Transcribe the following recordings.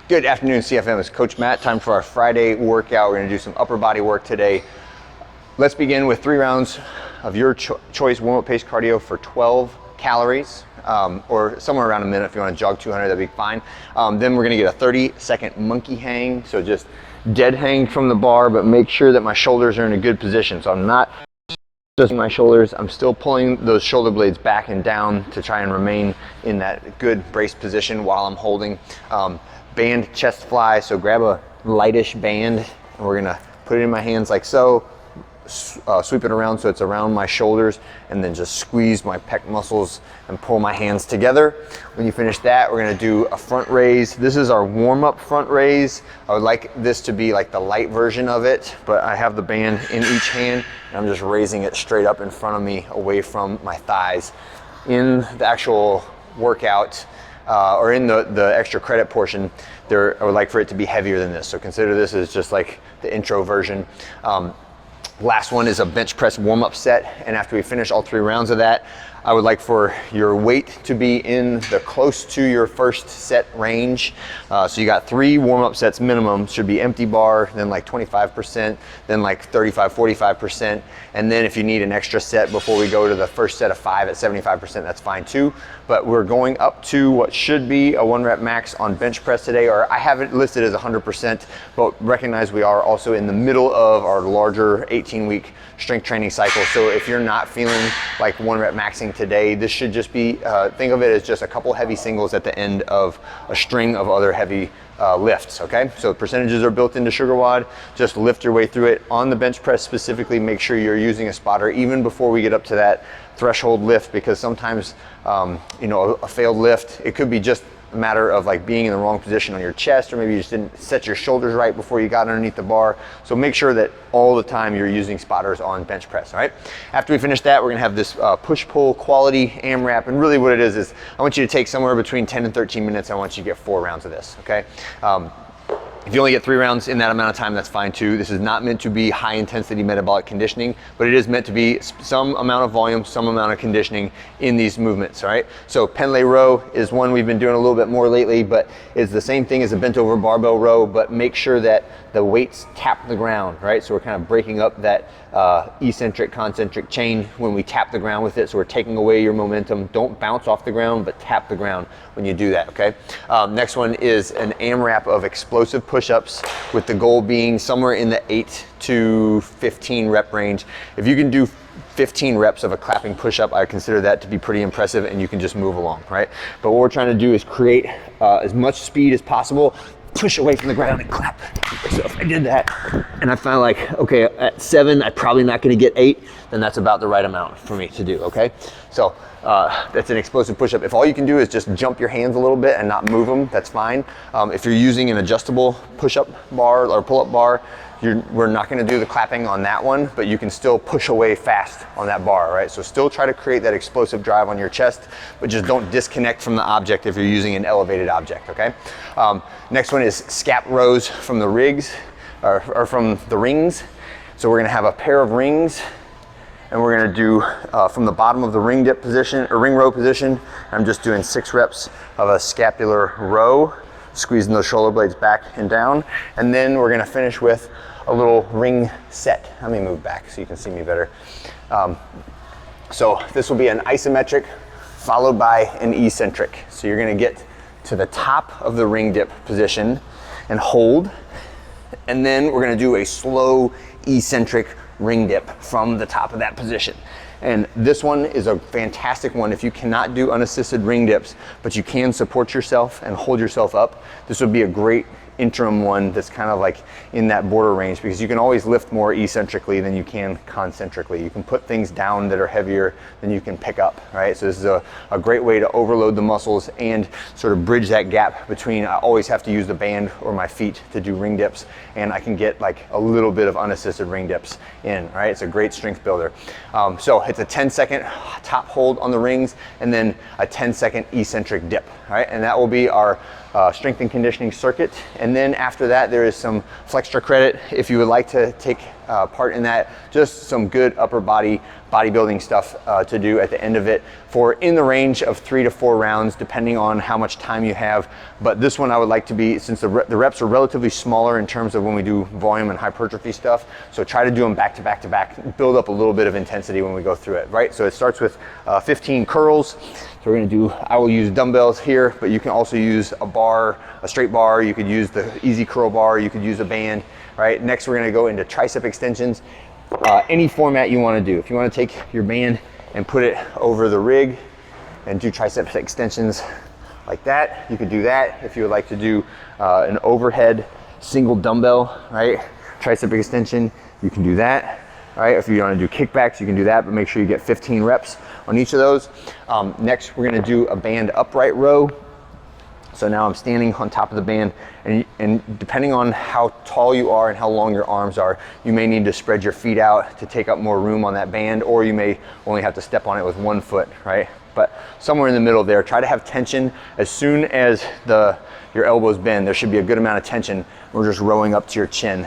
Good afternoon, CFM. It's Coach Matt. Time for our Friday workout. We're gonna do some upper body work today. Let's begin with 3 rounds of your choice warm-up pace cardio for 12 calories, or somewhere around a minute. If you wanna jog 200, that'd be fine. Then we're gonna get a 30-second monkey hang. So just dead hang from the bar, but make sure that my shoulders are in a good position. So I'm not just my shoulders, I'm still pulling those shoulder blades back and down to try and remain in that good braced position while I'm holding. Band chest fly, so grab a lightish band and we're gonna put it in my hands like so, sweep it around so it's around my shoulders, and then just squeeze my pec muscles and pull my hands together. When you finish that, we're gonna do a front raise. This is our warm-up front raise. I would like this to be like the light version of it, but I have the band in each hand and I'm just raising it straight up in front of me away from my thighs. In the actual workout, or in the extra credit portion, I would like for it to be heavier than this. So consider this as just like the intro version. Last one is a bench press warm-up set. And after we finish all 3 rounds of that, I would like for your weight to be in the close to your first set range. So you got 3 warm-up sets minimum, should be empty bar, then like 25%, then like 35, 45%. And then if you need an extra set before we go to the first set of 5 at 75%, that's fine too. But we're going up to what should be a 1 rep max on bench press today, or I have it listed as 100%, but recognize we are also in the middle of our larger 18-week strength training cycle. So if you're not feeling like 1 rep maxing today, this should just be, think of it as just a couple heavy singles at the end of a string of other heavy lifts, okay? So percentages are built into SugarWOD. Just lift your way through it. On the bench press specifically, make sure you're using a spotter even before we get up to that threshold lift, because sometimes, a failed lift, it could be just a matter of like being in the wrong position on your chest, or maybe you just didn't set your shoulders right before you got underneath the bar. So make sure that all the time you're using spotters on bench press, all right? After we finish that, we're gonna have this push-pull quality AMRAP, and really what it is I want you to take somewhere between 10 and 13 minutes. I want you to get 4 rounds of this, okay? If you only get 3 rounds in that amount of time, that's fine too. This is not meant to be high intensity metabolic conditioning, but it is meant to be some amount of volume, some amount of conditioning in these movements, all right? So Pendlay row is one we've been doing a little bit more lately, but it's the same thing as a bent over barbell row, but make sure that the weights tap the ground, right? So we're kind of breaking up that eccentric concentric chain when we tap the ground with it. So we're taking away your momentum. Don't bounce off the ground, but tap the ground when you do that, okay? Next one is an AMRAP of explosive push-ups, with the goal being somewhere in the 8 to 15 rep range. If you can do 15 reps of a clapping push-up, I consider that to be pretty impressive, and you can just move along, right? But what we're trying to do is create as much speed as possible, push away from the ground and clap. So if I did that and I find like, okay, at 7, I'm probably not gonna get 8, then that's about the right amount for me to do, okay? So that's an explosive push-up. If all you can do is just jump your hands a little bit and not move them, that's fine. If you're using an adjustable push-up bar or pull-up bar, we're not gonna do the clapping on that one, but you can still push away fast on that bar, right? So still try to create that explosive drive on your chest, but just don't disconnect from the object if you're using an elevated object, okay? Next one is scap rows from the rigs, or from the rings. So we're gonna have a pair of rings, and we're gonna do from the bottom of the ring dip position, or ring row position, I'm just doing 6 reps of a scapular row, squeezing those shoulder blades back and down. And then we're gonna finish with a little ring set. Let me move back so you can see me better. So this will be an isometric followed by an eccentric. So you're gonna get to the top of the ring dip position and hold. And then we're gonna do a slow eccentric ring dip from the top of that position. And this one is a fantastic one. If you cannot do unassisted ring dips, but you can support yourself and hold yourself up, this would be a great interim one that's kind of like in that border range, because you can always lift more eccentrically than you can concentrically. You can put things down that are heavier than you can pick up, right? So this is a great way to overload the muscles and sort of bridge that gap between I always have to use the band or my feet to do ring dips, and I can get like a little bit of unassisted ring dips in, right? It's a great strength builder. So it's a 10-second top hold on the rings, and then a 10-second eccentric dip, right? And that will be our strength and conditioning circuit. And then after that, there is some Flextra credit if you would like to take part in that. Just some good upper body bodybuilding stuff to do at the end of it for in the range of 3 to 4 rounds, depending on how much time you have. But this one I would like to be, since the reps are relatively smaller in terms of when we do volume and hypertrophy stuff, so try to do them back to back to back, build up a little bit of intensity when we go through it, right? So it starts with 15 curls. So we're gonna do, I will use dumbbells here, but you can also use a bar, a straight bar, you could use the easy curl bar, you could use a band, right? Next we're gonna go into tricep extensions. Any format you want to do. If you want to take your band and put it over the rig and do tricep extensions like that, you could do that. If you would like to do an overhead single dumbbell, right, tricep extension, you can do that, right? If you want to do kickbacks, you can do that, but make sure you get 15 reps on each of those. Next, we're going to do a band upright row. So now I'm standing on top of the band, and depending on how tall you are and how long your arms are, you may need to spread your feet out to take up more room on that band, or you may only have to step on it with 1 foot, right? But somewhere in the middle there, try to have tension. As soon as your elbows bend, there should be a good amount of tension. We're just rowing up to your chin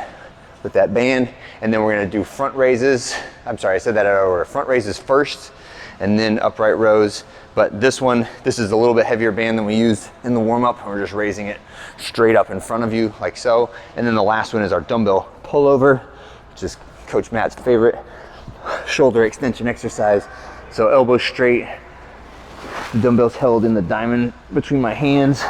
with that band, and then we're gonna do front raises. I'm sorry, I said that out of order. Front raises first, and then upright rows. But this is a little bit heavier band than we used in the warm-up, and we're just raising it straight up in front of you, like so. And then the last one is our dumbbell pullover, which is Coach Matt's favorite shoulder extension exercise. So elbows straight, the dumbbells held in the diamond between my hands,